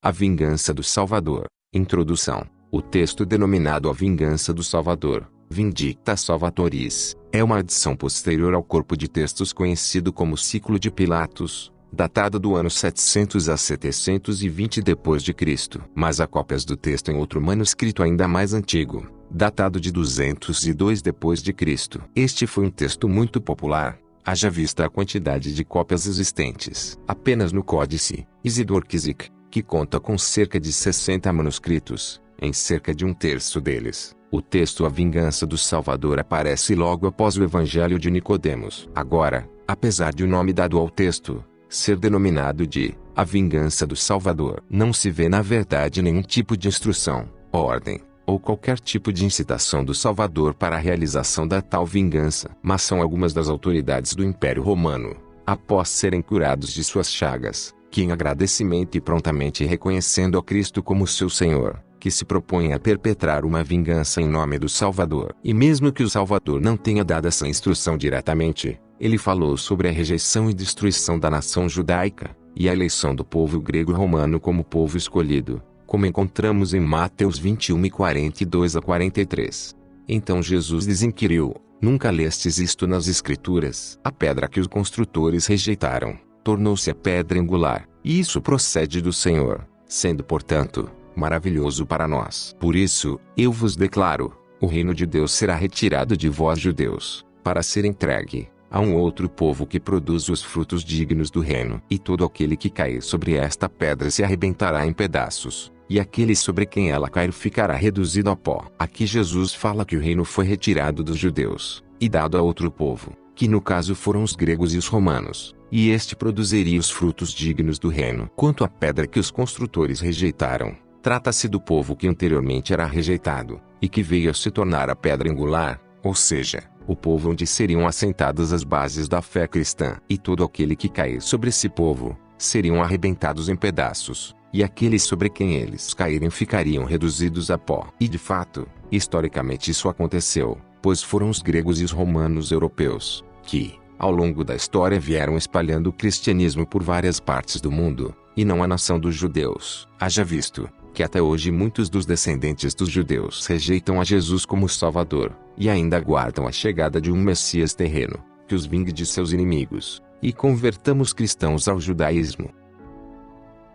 A vingança do Salvador. Introdução. O texto denominado A Vingança do Salvador, Vindicta Salvatoris, é uma adição posterior ao corpo de textos conhecido como Ciclo de Pilatos, datado do ano 700 a 720 d.C. Mas há cópias do texto em outro manuscrito ainda mais antigo, datado de 202 d.C. Este foi um texto muito popular, haja vista a quantidade de cópias existentes. Apenas no Códice Isidore-Kyzik, que conta com cerca de 60 manuscritos, em cerca de um terço deles, o texto A Vingança do Salvador aparece logo após o Evangelho de Nicodemos. Agora, apesar de o nome dado ao texto ser denominado de A Vingança do Salvador, não se vê na verdade nenhum tipo de instrução, ordem, ou qualquer tipo de incitação do Salvador para a realização da tal vingança. Mas são algumas das autoridades do Império Romano, após serem curados de suas chagas, que em agradecimento e prontamente reconhecendo a Cristo como seu Senhor, que se propõem a perpetrar uma vingança em nome do Salvador. E mesmo que o Salvador não tenha dado essa instrução diretamente, ele falou sobre a rejeição e destruição da nação judaica, e a eleição do povo grego-romano como povo escolhido, como encontramos em Mateus 21 42 a 43. Então Jesus lhes inquiriu: nunca lestes isto nas Escrituras? A pedra que os construtores rejeitaram tornou-se a pedra angular, e isso procede do Senhor, sendo, portanto, maravilhoso para nós. Por isso, eu vos declaro, o reino de Deus será retirado de vós judeus, para ser entregue a um outro povo que produz os frutos dignos do reino. E todo aquele que cair sobre esta pedra se arrebentará em pedaços, e aquele sobre quem ela cair ficará reduzido a pó. Aqui Jesus fala que o reino foi retirado dos judeus, e dado a outro povo, que no caso foram os gregos e os romanos, e este produziria os frutos dignos do reino. Quanto à pedra que os construtores rejeitaram, trata-se do povo que anteriormente era rejeitado, e que veio a se tornar a pedra angular, ou seja, o povo onde seriam assentadas as bases da fé cristã. E todo aquele que cair sobre esse povo, seriam arrebentados em pedaços, e aqueles sobre quem eles caírem ficariam reduzidos a pó. E de fato, historicamente isso aconteceu, pois foram os gregos e os romanos europeus, que, ao longo da história vieram espalhando o cristianismo por várias partes do mundo, e não a nação dos judeus. Haja visto que até hoje muitos dos descendentes dos judeus rejeitam a Jesus como Salvador, e ainda aguardam a chegada de um Messias terreno, que os vingue de seus inimigos, e convertamos cristãos ao judaísmo.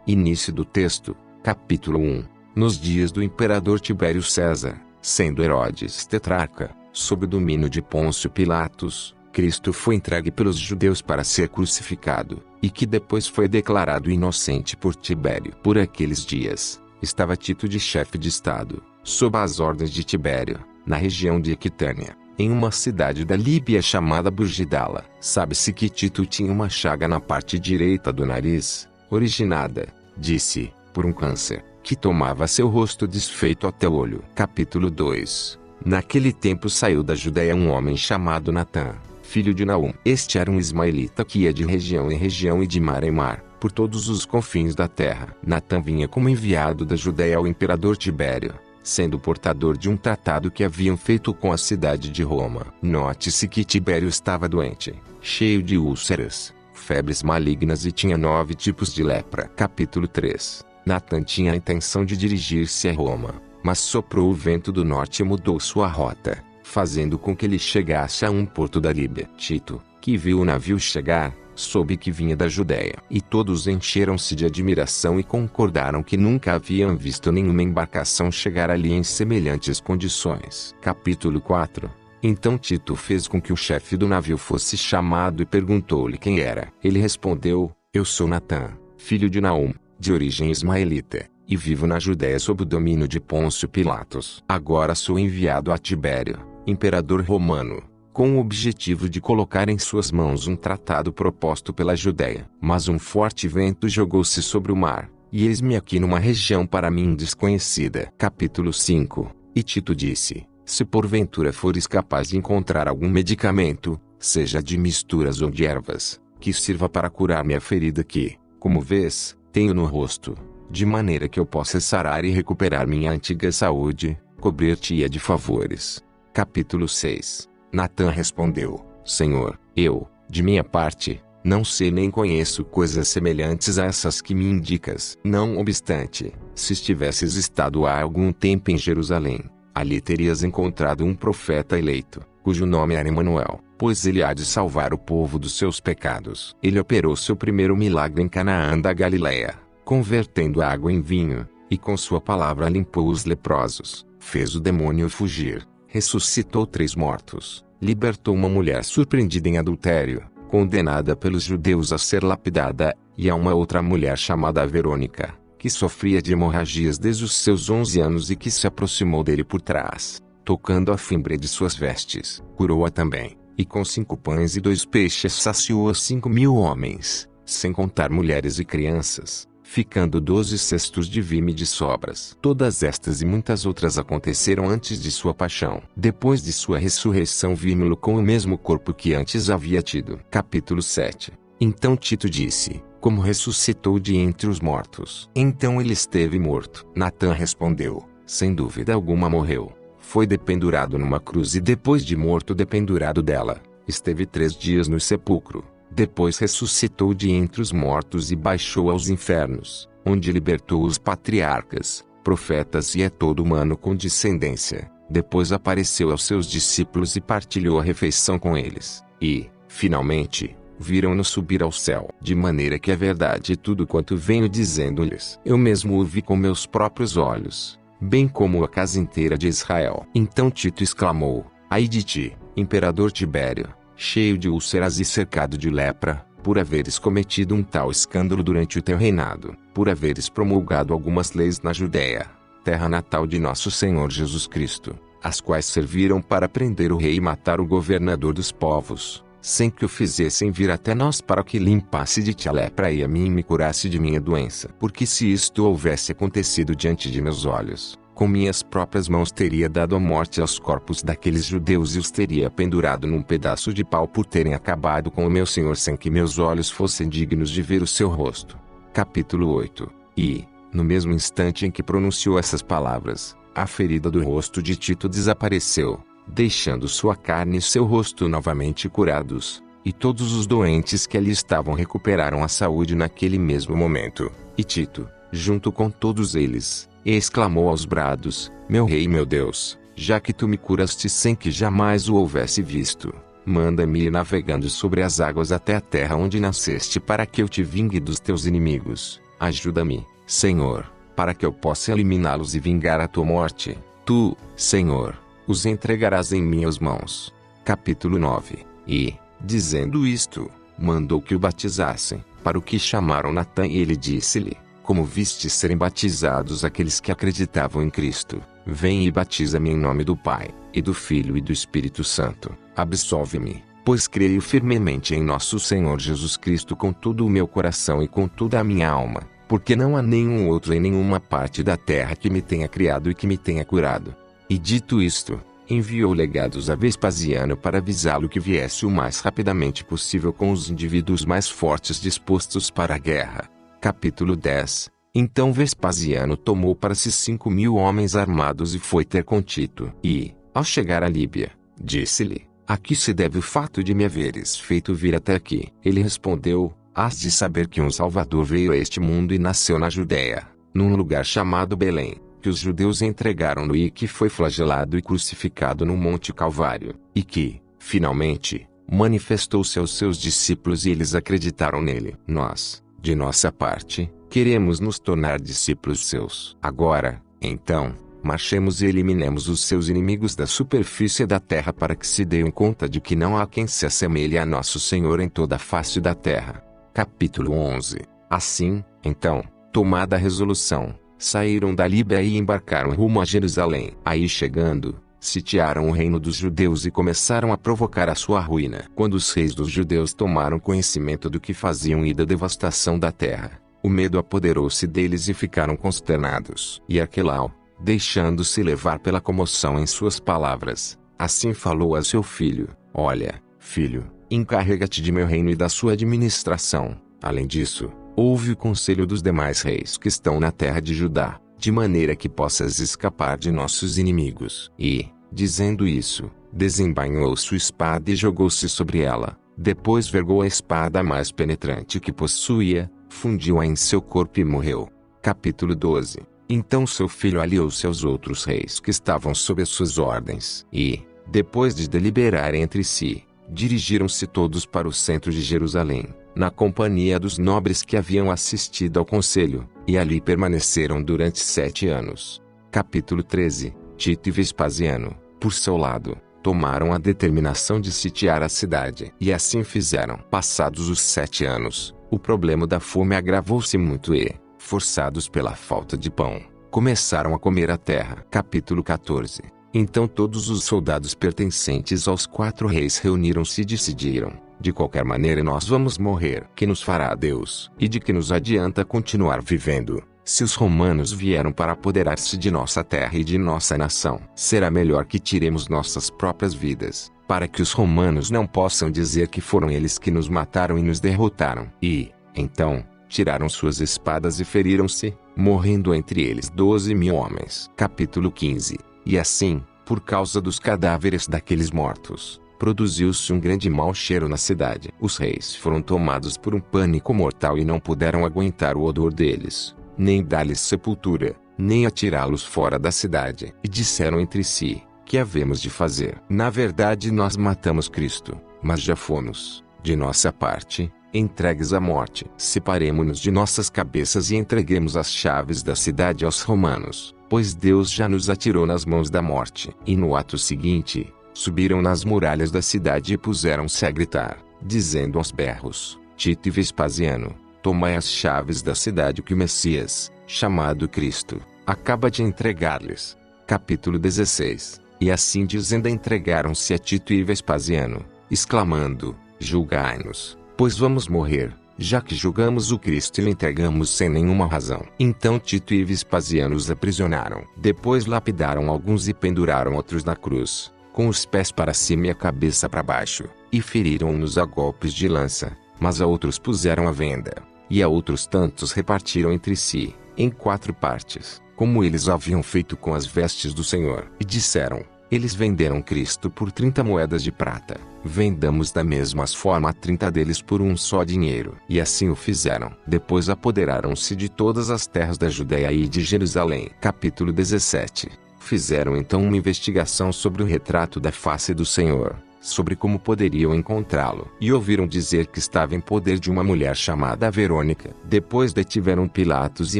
Início do texto, capítulo 1. Nos dias do imperador Tibério César, sendo Herodes tetrarca, sob o domínio de Pôncio Pilatos, Cristo foi entregue pelos judeus para ser crucificado, e que depois foi declarado inocente por Tibério. Por aqueles dias, estava Tito de chefe de estado, sob as ordens de Tibério, na região de Aquitânia, em uma cidade da Líbia chamada Burgidala. Sabe-se que Tito tinha uma chaga na parte direita do nariz, originada, disse, por um câncer, que tomava seu rosto desfeito até o olho. Capítulo 2. Naquele tempo saiu da Judéia um homem chamado Natã, filho de Naum. Este era um ismaelita que ia de região em região e de mar em mar, por todos os confins da terra. Natã vinha como enviado da Judéia ao imperador Tibério, sendo portador de um tratado que haviam feito com a cidade de Roma. Note-se que Tibério estava doente, cheio de úlceras, febres malignas e tinha 9 tipos de lepra. Capítulo 3. Natã tinha a intenção de dirigir-se a Roma, mas soprou o vento do norte e mudou sua rota, fazendo com que ele chegasse a um porto da Líbia. Tito, que viu o navio chegar, soube que vinha da Judéia. E todos encheram-se de admiração e concordaram que nunca haviam visto nenhuma embarcação chegar ali em semelhantes condições. Capítulo 4. Então Tito fez com que o chefe do navio fosse chamado e perguntou-lhe quem era. Ele respondeu: eu sou Natã, filho de Naum, de origem ismaelita, e vivo na Judéia sob o domínio de Pôncio Pilatos. Agora sou enviado a Tibério, imperador romano, com o objetivo de colocar em suas mãos um tratado proposto pela Judéia. Mas um forte vento jogou-se sobre o mar, e eis-me aqui numa região para mim desconhecida. Capítulo 5. E Tito disse: se porventura fores capaz de encontrar algum medicamento, seja de misturas ou de ervas, que sirva para curar minha ferida que, como vês, tenho no rosto, de maneira que eu possa sarar e recuperar minha antiga saúde, cobrir-te-ia de favores. Capítulo 6. Natã respondeu: Senhor, eu, de minha parte, Não sei nem conheço coisas semelhantes a essas que me indicas. Não obstante, se estivesses estado há algum tempo em Jerusalém, ali terias encontrado um profeta eleito, cujo nome era Emanuel, pois ele há de salvar o povo dos seus pecados. Ele operou seu primeiro milagre em Canaã da Galileia, convertendo a água em vinho, e com sua palavra limpou os leprosos, fez o demônio fugir, ressuscitou 3 mortos, libertou uma mulher surpreendida em adultério, condenada pelos judeus a ser lapidada, e a uma outra mulher chamada Verônica, que sofria de hemorragias desde os seus 11 anos e que se aproximou dele por trás, tocando a fimbre de suas vestes, curou-a também, e com 5 pães e 2 peixes saciou a 5.000 homens, sem contar mulheres e crianças, ficando 12 cestos de vime de sobras. Todas estas e muitas outras aconteceram antes de sua paixão. Depois de sua ressurreição vimos-lo com o mesmo corpo que antes havia tido. Capítulo 7. Então Tito disse, como ressuscitou de entre os mortos. Então ele esteve morto. Natã respondeu, sem dúvida alguma morreu. Foi dependurado numa cruz e depois de morto dependurado dela, esteve 3 dias no sepulcro. Depois ressuscitou de entre os mortos e baixou aos infernos, onde libertou os patriarcas, profetas e a todo humano com descendência. Depois apareceu aos seus discípulos e partilhou a refeição com eles. E, finalmente, viram-no subir ao céu. De maneira que é verdade tudo quanto venho dizendo-lhes. Eu mesmo o vi com meus próprios olhos, bem como a casa inteira de Israel. Então Tito exclamou, ai de ti, imperador Tibério, cheio de úlceras e cercado de lepra, por haveres cometido um tal escândalo durante o teu reinado, por haveres promulgado algumas leis na Judéia, terra natal de nosso Senhor Jesus Cristo, as quais serviram para prender o rei e matar o governador dos povos, sem que o fizessem vir até nós para que limpasse de ti a lepra e a mim me curasse de minha doença. Porque se isto houvesse acontecido diante de meus olhos, com minhas próprias mãos teria dado a morte aos corpos daqueles judeus e os teria pendurado num pedaço de pau por terem acabado com o meu Senhor sem que meus olhos fossem dignos de ver o seu rosto. Capítulo 8. E, no mesmo instante em que pronunciou essas palavras, a ferida do rosto de Tito desapareceu, deixando sua carne e seu rosto novamente curados, e todos os doentes que ali estavam recuperaram a saúde naquele mesmo momento. E Tito, junto com todos eles, exclamou aos brados, meu rei e meu Deus, já que tu me curaste sem que jamais o houvesse visto, manda-me ir navegando sobre as águas até a terra onde nasceste para que eu te vingue dos teus inimigos. Ajuda-me, Senhor, para que eu possa eliminá-los e vingar a tua morte. Tu, Senhor, os entregarás em minhas mãos. Capítulo 9. E, dizendo isto, mandou que o batizassem, para o que chamaram Natã e ele disse-lhe, como viste serem batizados aqueles que acreditavam em Cristo, vem e batiza-me em nome do Pai, e do Filho e do Espírito Santo. Absolve-me, pois creio firmemente em nosso Senhor Jesus Cristo com todo o meu coração e com toda a minha alma, porque não há nenhum outro em nenhuma parte da terra que me tenha criado e que me tenha curado. E dito isto, enviou legados a Vespasiano para avisá-lo que viesse o mais rapidamente possível com os indivíduos mais fortes dispostos para a guerra. Capítulo 10. Então Vespasiano tomou para si 5.000 homens armados e foi ter com Tito. E, ao chegar à Líbia, disse-lhe, a que se deve o fato de me haveres feito vir até aqui? Ele respondeu, hás de saber que um Salvador veio a este mundo e nasceu na Judéia, num lugar chamado Belém, que os judeus entregaram-no e que foi flagelado e crucificado no Monte Calvário, e que, finalmente, manifestou-se aos seus discípulos e eles acreditaram nele. Nós, de nossa parte, queremos nos tornar discípulos seus. Agora, então, marchemos e eliminemos os seus inimigos da superfície da terra para que se deem conta de que não há quem se assemelhe a nosso Senhor em toda a face da terra. Capítulo 11. Assim, então, tomada a resolução, saíram da Líbia e embarcaram rumo a Jerusalém. Aí chegando, sitiaram o reino dos judeus e começaram a provocar a sua ruína. Quando os reis dos judeus tomaram conhecimento do que faziam e da devastação da terra, o medo apoderou-se deles e ficaram consternados. E Arquelau, deixando-se levar pela comoção em suas palavras, assim falou a seu filho, olha, filho, encarrega-te de meu reino e da sua administração. Além disso, ouve o conselho dos demais reis que estão na terra de Judá, de maneira que possas escapar de nossos inimigos. E, dizendo isso, desembainhou sua espada e jogou-se sobre ela, Depois vergou a espada mais penetrante que possuía, fundiu-a em seu corpo e morreu. Capítulo 12. Então seu filho aliou-se aos outros reis que estavam sob as suas ordens e, depois de deliberarem entre si, dirigiram-se todos para o centro de Jerusalém, na companhia dos nobres que haviam assistido ao conselho, e ali permaneceram durante 7 anos. Capítulo 13. Tito e Vespasiano, por seu lado, tomaram a determinação de sitiar a cidade. E assim fizeram. Passados os 7 anos, o problema da fome agravou-se muito e, forçados pela falta de pão, começaram a comer a terra. Capítulo 14. Então todos os soldados pertencentes aos 4 reis reuniram-se e decidiram: de qualquer maneira nós vamos morrer. Que nos fará Deus? E de que nos adianta continuar vivendo, se os romanos vieram para apoderar-se de nossa terra e de nossa nação? Será melhor que tiremos nossas próprias vidas, para que os romanos não possam dizer que foram eles que nos mataram e nos derrotaram. E, então, tiraram suas espadas e feriram-se, morrendo entre eles 12.000 homens. Capítulo 15. E assim, por causa dos cadáveres daqueles mortos, produziu-se um grande mau cheiro na cidade. Os reis foram tomados por um pânico mortal e não puderam aguentar o odor deles, nem dar-lhes sepultura, nem atirá-los fora da cidade. E disseram entre si: que havemos de fazer? Na verdade nós matamos Cristo, mas já fomos, de nossa parte, entregues à morte. Separemo-nos de nossas cabeças e entreguemos as chaves da cidade aos romanos, pois Deus já nos atirou nas mãos da morte. E no ato seguinte, subiram nas muralhas da cidade e puseram-se a gritar, dizendo aos berros: Tito e Vespasiano, tomai as chaves da cidade que o Messias, chamado Cristo, acaba de entregar-lhes. Capítulo 16. E assim dizendo entregaram-se a Tito e Vespasiano, exclamando: julgai-nos, pois vamos morrer, já que julgamos o Cristo e o entregamos sem nenhuma razão. Então Tito e Vespasiano os aprisionaram. Depois lapidaram alguns e penduraram outros na cruz, com os pés para cima e a cabeça para baixo, e feriram-nos a golpes de lança, mas a outros puseram à venda, e a outros tantos repartiram entre si, em 4 partes, como eles haviam feito com as vestes do Senhor. E disseram: eles venderam Cristo por 30 moedas de prata, vendamos da mesma forma 30 deles por um só dinheiro. E assim o fizeram. Depois apoderaram-se de todas as terras da Judéia e de Jerusalém. Capítulo 17. Fizeram então uma investigação sobre o retrato da face do Senhor, sobre como poderiam encontrá-lo. E ouviram dizer que estava em poder de uma mulher chamada Verônica. Depois detiveram Pilatos e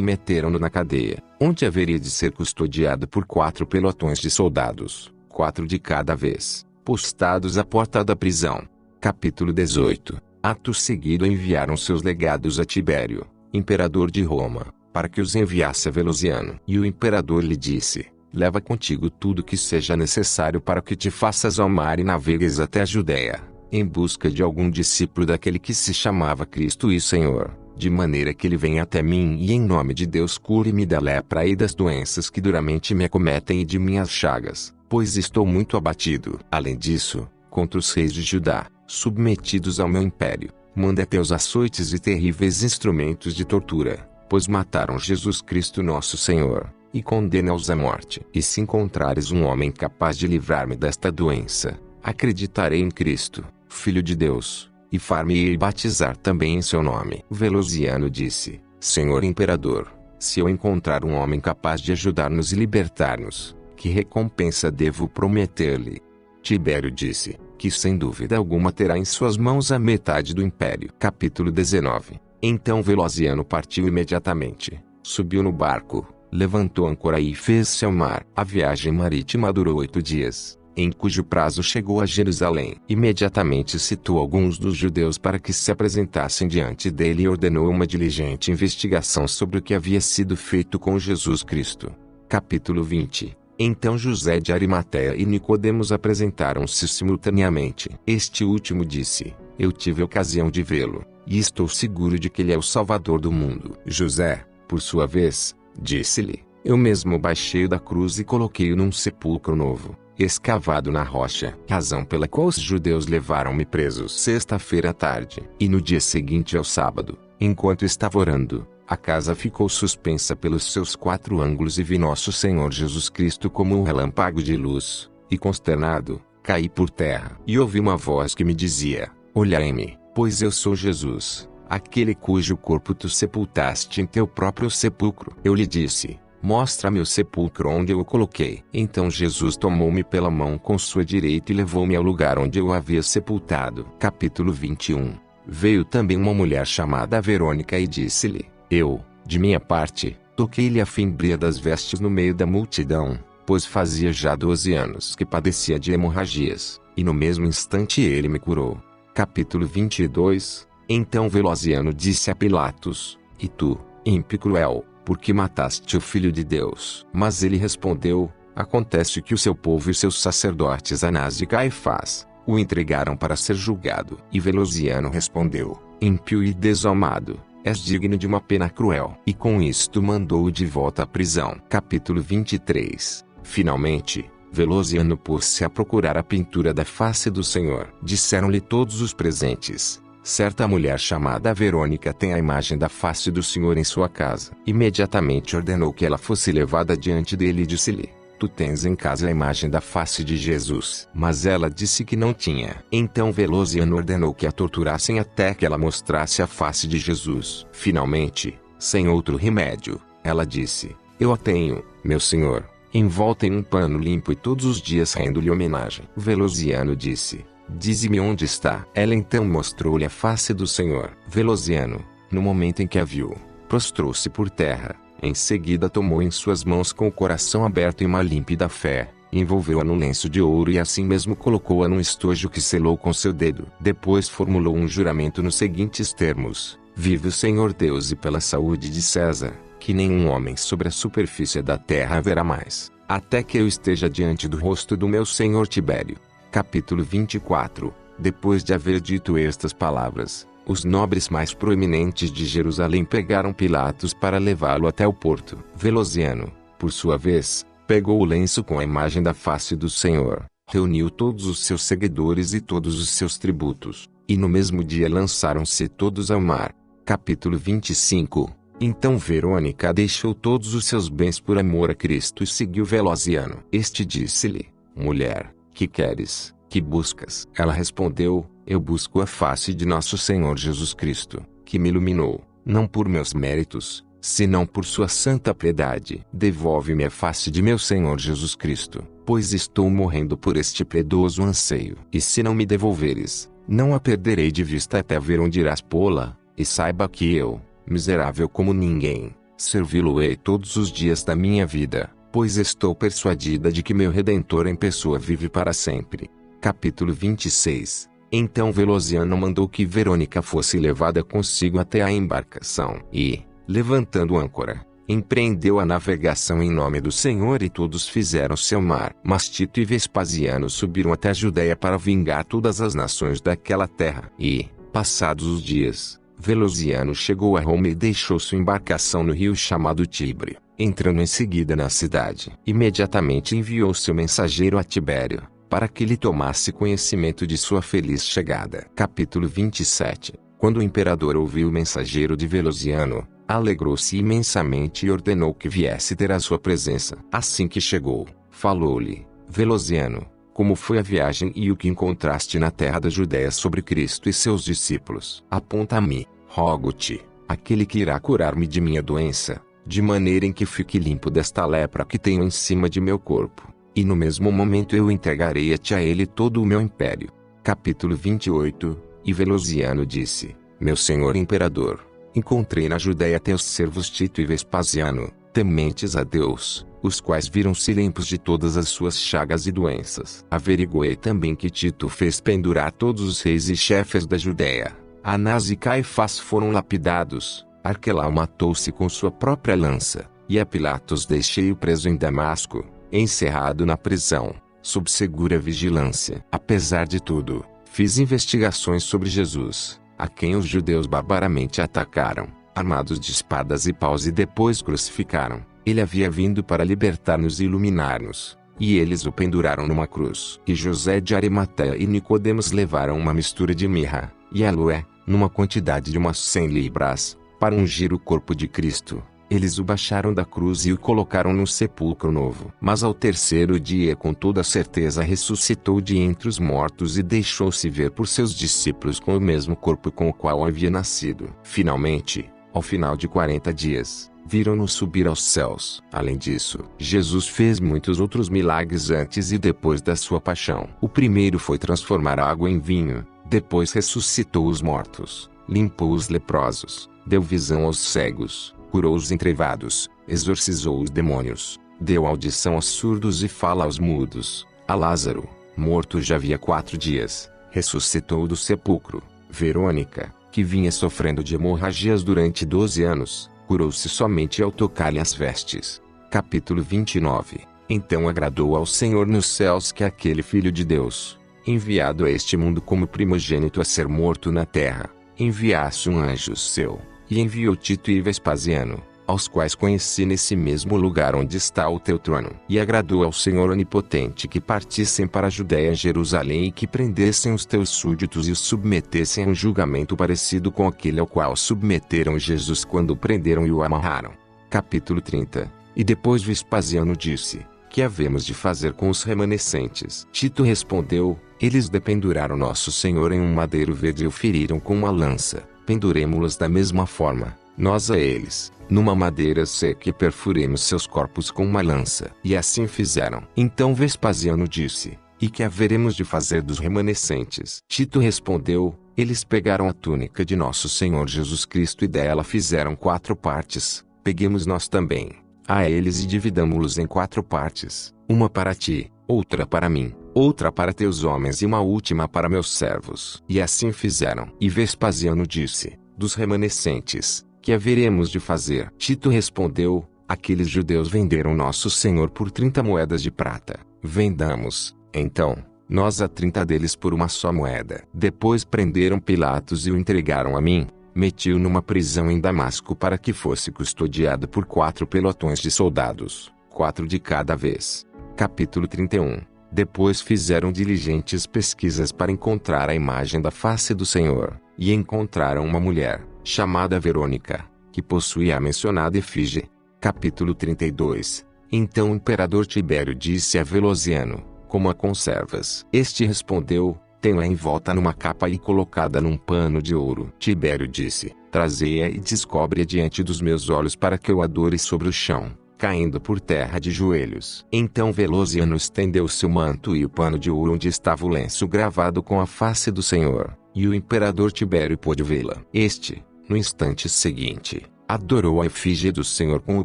meteram-no na cadeia, onde haveria de ser custodiado por 4 pelotões de soldados, 4 de cada vez, postados à porta da prisão. Capítulo 18. Ato seguido enviaram seus legados a Tibério, imperador de Roma, para que os enviasse a Velociano. E o imperador lhe disse: leva contigo tudo que seja necessário para que te faças ao mar e navegues até a Judéia, em busca de algum discípulo daquele que se chamava Cristo e Senhor, de maneira que ele venha até mim e em nome de Deus cure-me da lepra e das doenças que duramente me acometem e de minhas chagas, pois estou muito abatido. Além disso, contra os reis de Judá, submetidos ao meu império, manda teus açoites e terríveis instrumentos de tortura, pois mataram Jesus Cristo nosso Senhor, e condena-os à morte. E se encontrares um homem capaz de livrar-me desta doença, acreditarei em Cristo, Filho de Deus, e far-me-ei batizar também em seu nome. Velociano disse: Senhor Imperador, se eu encontrar um homem capaz de ajudar-nos e libertar-nos, que recompensa devo prometer-lhe? Tibério disse: que sem dúvida alguma terá em suas mãos a metade do império. Capítulo 19. Então Velociano partiu imediatamente, subiu no barco, levantou âncora e fez-se ao mar. A viagem marítima durou 8 dias, em cujo prazo chegou a Jerusalém. Imediatamente citou alguns dos judeus para que se apresentassem diante dele e ordenou uma diligente investigação sobre o que havia sido feito com Jesus Cristo. Capítulo 20. Então José de Arimateia e Nicodemos apresentaram-se simultaneamente. Este último disse: eu tive ocasião de vê-lo, e estou seguro de que ele é o Salvador do mundo. José, por sua vez, disse-lhe: eu mesmo baixei da cruz e coloquei-o num sepulcro novo, escavado na rocha, razão pela qual os judeus levaram-me preso sexta-feira à tarde. E no dia seguinte ao sábado, enquanto estava orando, a casa ficou suspensa pelos seus 4 ângulos e vi nosso Senhor Jesus Cristo como um relâmpago de luz, e consternado, caí por terra. E ouvi uma voz que me dizia: Olhai-me, pois eu sou Jesus, aquele cujo corpo tu sepultaste em teu próprio sepulcro. Eu lhe disse: mostra-me o sepulcro onde eu o coloquei. Então Jesus tomou-me pela mão com sua direita e levou-me ao lugar onde eu o havia sepultado. Capítulo 21. Veio também uma mulher chamada Verônica e disse-lhe: eu, de minha parte, toquei-lhe a fimbria das vestes no meio da multidão, pois fazia já 12 anos que padecia de hemorragias, e no mesmo instante ele me curou. Capítulo 22. Então Velociano disse a Pilatos: e tu, ímpio cruel, por que mataste o Filho de Deus? Mas ele respondeu: acontece que o seu povo e seus sacerdotes Anás e Caifás o entregaram para ser julgado. E Velociano respondeu: ímpio e desalmado, és digno de uma pena cruel. E com isto mandou-o de volta à prisão. Capítulo 23. Finalmente, Velociano pôs-se a procurar a pintura da face do Senhor. Disseram-lhe todos os presentes: certa mulher chamada Verônica tem a imagem da face do Senhor em sua casa. Imediatamente ordenou que ela fosse levada diante dele e disse-lhe: tu tens em casa a imagem da face de Jesus. Mas ela disse que não tinha. Então Velociano ordenou que a torturassem até que ela mostrasse a face de Jesus. Finalmente, sem outro remédio, ela disse: eu a tenho, meu senhor, envolta em um pano limpo, e todos os dias rendo-lhe homenagem. Velociano disse: dize-me onde está. Ela então mostrou-lhe a face do Senhor. Velociano, no momento em que a viu, prostrou-se por terra. Em seguida tomou em suas mãos com o coração aberto e uma límpida fé, envolveu-a no lenço de ouro e assim mesmo colocou-a num estojo que selou com seu dedo. Depois formulou um juramento nos seguintes termos: vive o Senhor Deus e pela saúde de César, que nenhum homem sobre a superfície da terra haverá mais, até que eu esteja diante do rosto do meu senhor Tibério. Capítulo 24. Depois de haver dito estas palavras, os nobres mais proeminentes de Jerusalém pegaram Pilatos para levá-lo até o porto. Velociano, por sua vez, pegou o lenço com a imagem da face do Senhor, reuniu todos os seus seguidores e todos os seus tributos, e no mesmo dia lançaram-se todos ao mar. Capítulo 25. Então Verônica deixou todos os seus bens por amor a Cristo e seguiu Velociano. Este disse-lhe: mulher, que queres, que buscas? Ela respondeu: eu busco a face de nosso Senhor Jesus Cristo, que me iluminou, não por meus méritos, senão por sua santa piedade. Devolve-me a face de meu Senhor Jesus Cristo, pois estou morrendo por este piedoso anseio. E se não me devolveres, não a perderei de vista até ver onde irás pô-la, e saiba que eu, miserável como ninguém, servi-lo-ei todos os dias da minha vida, pois estou persuadida de que meu Redentor em pessoa vive para sempre. Capítulo 26. Então Velociano mandou que Verônica fosse levada consigo até a embarcação e, levantando âncora, empreendeu a navegação em nome do Senhor, e todos fizeram-se ao mar. Mas Tito e Vespasiano subiram até a Judéia para vingar todas as nações daquela terra. E, passados os dias, Velociano chegou a Roma e deixou sua embarcação no rio chamado Tibre, entrando em seguida na cidade. Imediatamente enviou seu mensageiro a Tibério, para que lhe tomasse conhecimento de sua feliz chegada. Capítulo 27. Quando o imperador ouviu o mensageiro de Velociano, alegrou-se imensamente e ordenou que viesse ter a sua presença. Assim que chegou, falou-lhe: Velociano, como foi a viagem e o que encontraste na terra da Judéia sobre Cristo e seus discípulos? Aponta-me, rogo-te, aquele que irá curar-me de minha doença, de maneira em que fique limpo desta lepra que tenho em cima de meu corpo. E no mesmo momento eu entregarei-te a ele todo o meu império. Capítulo 28. E Velociano disse: meu senhor imperador, encontrei na Judéia teus servos Tito e Vespasiano, tementes a Deus, os quais viram-se limpos de todas as suas chagas e doenças. Averiguei também que Tito fez pendurar todos os reis e chefes da Judéia. Anás e Caifás foram lapidados, Arquelau matou-se com sua própria lança, e a Pilatos deixei-o preso em Damasco, encerrado na prisão, sob segura vigilância. Apesar de tudo, fiz investigações sobre Jesus, a quem os judeus barbaramente atacaram, armados de espadas e paus, e depois crucificaram. Ele havia vindo para libertar-nos e iluminar-nos, e eles o penduraram numa cruz. E José de Arimateia e Nicodemos levaram uma mistura de mirra e aloé, numa quantidade de umas 100 libras, para ungir o corpo de Cristo. Eles o baixaram da cruz e o colocaram no sepulcro novo. Mas ao terceiro dia com toda certeza ressuscitou de entre os mortos e deixou-se ver por seus discípulos com o mesmo corpo com o qual havia nascido. Finalmente, ao final de 40 dias, viram-no subir aos céus. Além disso, Jesus fez muitos outros milagres antes e depois da sua paixão. O primeiro foi transformar a água em vinho, depois ressuscitou os mortos, limpou os leprosos, deu visão aos cegos, curou os entrevados, exorcizou os demônios, deu audição aos surdos e fala aos mudos. A Lázaro, morto já havia 4 dias, ressuscitou do sepulcro. Verônica, que vinha sofrendo de hemorragias durante 12 anos, curou-se somente ao tocar-lhe as vestes. Capítulo 29. Então agradou ao Senhor nos céus que aquele Filho de Deus, enviado a este mundo como primogênito a ser morto na terra, enviasse um anjo seu, e enviou Tito e Vespasiano, aos quais conheci nesse mesmo lugar onde está o teu trono. E agradou ao Senhor onipotente que partissem para a Judéia e Jerusalém e que prendessem os teus súditos e os submetessem a um julgamento parecido com aquele ao qual submeteram Jesus quando o prenderam e o amarraram. Capítulo 30. E depois Vespasiano disse: que havemos de fazer com os remanescentes? Tito respondeu: eles dependuraram nosso Senhor em um madeiro verde e o feriram com uma lança. Penduremo-los da mesma forma, nós a eles, numa madeira seca, e perfuremos seus corpos com uma lança. E assim fizeram. Então Vespasiano disse: e que haveremos de fazer dos remanescentes? Tito respondeu: eles pegaram a túnica de nosso Senhor Jesus Cristo e dela fizeram 4 partes, peguemos nós também a eles e dividamo-los em 4 partes, uma para ti, outra para mim, outra para teus homens e uma última para meus servos. E assim fizeram. E Vespasiano disse: dos remanescentes, que haveremos de fazer? Tito respondeu: aqueles judeus venderam nosso Senhor por 30 moedas de prata. Vendamos, então, nós a 30 deles por uma só moeda. Depois prenderam Pilatos e o entregaram a mim. Meti-o numa prisão em Damasco para que fosse custodiado por 4 pelotões de soldados, 4 de cada vez. Capítulo 31. Depois fizeram diligentes pesquisas para encontrar a imagem da face do Senhor, e encontraram uma mulher, chamada Verônica, que possuía a mencionada efígie. Capítulo 32. Então o imperador Tibério disse a Velociano: como a conservas? Este respondeu: tenho-a envolta numa capa e colocada num pano de ouro. Tibério disse: trazei-a e descobre-a diante dos meus olhos para que eu adore sobre o chão, caindo por terra de joelhos. Então Velociano estendeu seu manto e o pano de ouro onde estava o lenço gravado com a face do Senhor, e o imperador Tibério pôde vê-la. Este, no instante seguinte, adorou a efígie do Senhor com o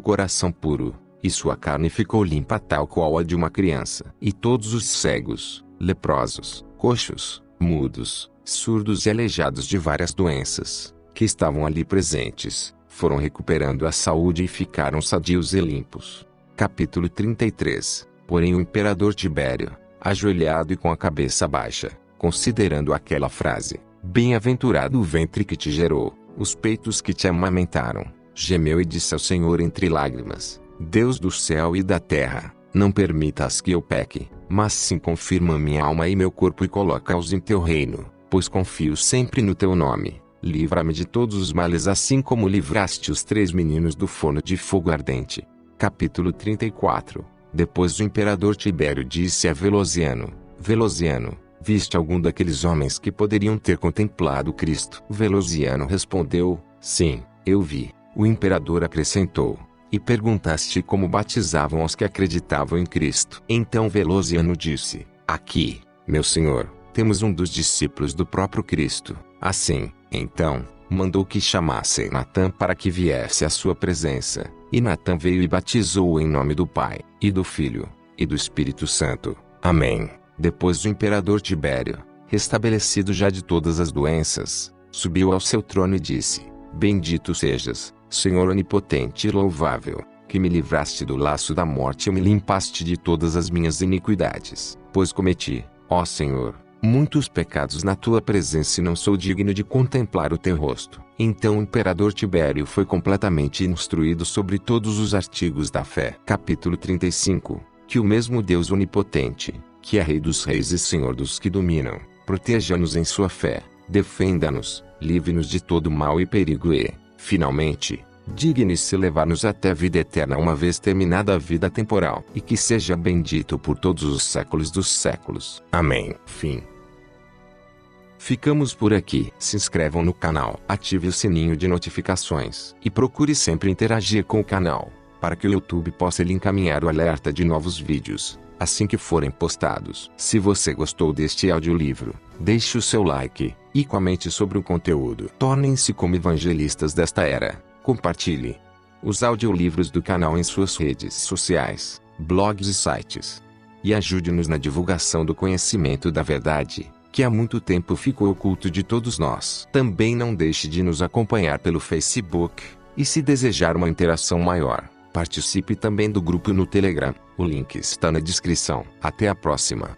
coração puro, e sua carne ficou limpa tal qual a de uma criança. E todos os cegos, leprosos, coxos, mudos, surdos e aleijados de várias doenças, que estavam ali presentes, foram recuperando a saúde e ficaram sadios e limpos. Capítulo 33. Porém o imperador Tibério, ajoelhado e com a cabeça baixa, considerando aquela frase: bem-aventurado o ventre que te gerou, os peitos que te amamentaram, gemeu e disse ao Senhor entre lágrimas: Deus do céu e da terra, não permitas que eu peque, mas sim confirma minha alma e meu corpo e coloca-os em teu reino, pois confio sempre no teu nome. Livra-me de todos os males assim como livraste os 3 meninos do forno de fogo ardente. Capítulo 34. Depois o imperador Tibério disse a Velociano: Velociano, viste algum daqueles homens que poderiam ter contemplado Cristo? Velociano respondeu: sim, eu vi. O imperador acrescentou: e perguntaste como batizavam os que acreditavam em Cristo? Então Velociano disse: aqui, meu senhor, temos um dos discípulos do próprio Cristo. Assim, então, mandou que chamassem Natã para que viesse à sua presença. E Natã veio e batizou-o em nome do Pai, e do Filho, e do Espírito Santo. Amém. Depois o imperador Tibério, restabelecido já de todas as doenças, subiu ao seu trono e disse: bendito sejas, Senhor onipotente e louvável, que me livraste do laço da morte e me limpaste de todas as minhas iniquidades. Pois cometi, ó Senhor, muitos pecados na tua presença e não sou digno de contemplar o teu rosto. Então o imperador Tibério foi completamente instruído sobre todos os artigos da fé. Capítulo 35. Que o mesmo Deus onipotente, que é Rei dos reis e Senhor dos que dominam, proteja-nos em sua fé, defenda-nos, livre-nos de todo mal e perigo e, finalmente, Digne-se levar-nos até a vida eterna uma vez terminada a vida temporal, e que seja bendito por todos os séculos dos séculos. Amém. Fim. Ficamos por aqui. Se inscrevam no canal, ative o sininho de notificações e procure sempre interagir com o canal, para que o YouTube possa lhe encaminhar o alerta de novos vídeos, assim que forem postados. Se você gostou deste audiolivro, deixe o seu like e comente sobre o conteúdo. Tornem-se como evangelistas desta era. Compartilhe os audiolivros do canal em suas redes sociais, blogs e sites. E ajude-nos na divulgação do conhecimento da verdade, que há muito tempo ficou oculto de todos nós. Também não deixe de nos acompanhar pelo Facebook, e se desejar uma interação maior, participe também do grupo no Telegram. O link está na descrição. Até a próxima.